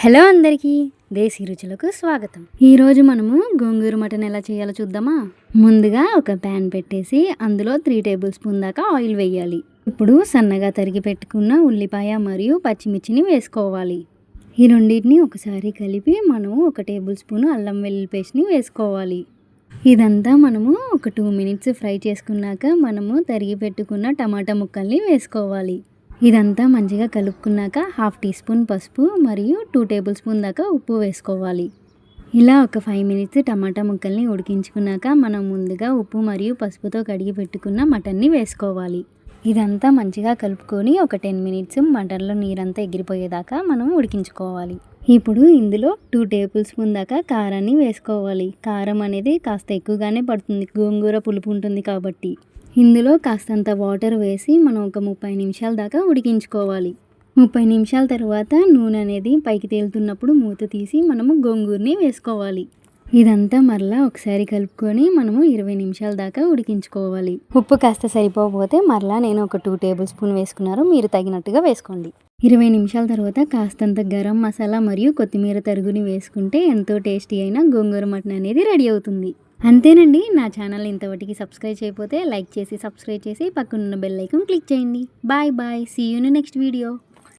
Hello అందరికీ, దేశీ రుచులకు స్వాగతం. ఈరోజు మనము గోంగూర మటన్ ఎలా చేయాలో చూద్దామా. ముందుగా ఒక ప్యాన్ పెట్టేసి అందులో 3 టేబుల్ స్పూన్ దాకా ఆయిల్ వేయాలి. ఇప్పుడు సన్నగా తరిగి పెట్టుకున్న ఉల్లిపాయ మరియు పచ్చిమిర్చిని వేసుకోవాలి. ఈ రెండింటిని ఒకసారి కలిపి మనము 1 టేబుల్ స్పూన్ అల్లం వెల్లుల్లి పేస్ట్ని వేసుకోవాలి. ఇదంతా మనము ఒక 2 మినిట్స్ ఫ్రై చేసుకున్నాక మనము తరిగి పెట్టుకున్న టమాటా ముక్కల్ని వేసుకోవాలి. ఇదంతా మంచిగా కలుపుకున్నాక 1/2 టీ స్పూన్ పసుపు మరియు 2 టేబుల్ స్పూన్ దాకా ఉప్పు వేసుకోవాలి. ఇలా ఒక 5 మినిట్స్ టమాటా ముక్కల్ని ఉడికించుకున్నాక మనం ముందుగా ఉప్పు మరియు పసుపుతో కడిగి పెట్టుకున్న మటన్ని వేసుకోవాలి. ఇదంతా మంచిగా కలుపుకొని ఒక 10 మినిట్స్ మటన్లో నీరంతా ఎగిరిపోయేదాకా మనం ఉడికించుకోవాలి. ఇప్పుడు ఇందులో 2 టేబుల్ స్పూన్ దాకా కారాన్ని వేసుకోవాలి. కారం అనేది కాస్త ఎక్కువగానే పడుతుంది, గోంగూర పులుపు ఉంటుంది కాబట్టి. ఇందులో కాస్తంత వాటర్ వేసి మనం ఒక 30 నిమిషాల దాకా ఉడికించుకోవాలి. 30 నిమిషాల తర్వాత నూనె అనేది పైకి తేలుతున్నప్పుడు మూత తీసి మనము గోంగూరని వేసుకోవాలి. ఇదంతా మరలా ఒకసారి కలుపుకొని మనము 20 నిమిషాల దాకా ఉడికించుకోవాలి. ఉప్పు కాస్త సరిపోకపోతే మరలా నేను ఒక 2 టేబుల్ స్పూన్ వేసుకున్నాను, మీరు తగినట్టుగా వేసుకోండి. 20 నిమిషాల తర్వాత కాస్తంత గరం మసాలా మరియు కొత్తిమీర తరుగుని వేసుకుంటే ఎంతో టేస్టీ అయిన గోంగూర మటన్ అనేది రెడీ అవుతుంది. అంతేనండి. నా ఛానల్ ఇంతవరకు సబ్స్క్రైబ్ చేయకపోతే లైక్ చేసి సబ్స్క్రైబ్ చేసి పక్కనున్న బెల్ ఐకాన్ క్లిక్ చేయండి. Bye bye, see you in next video.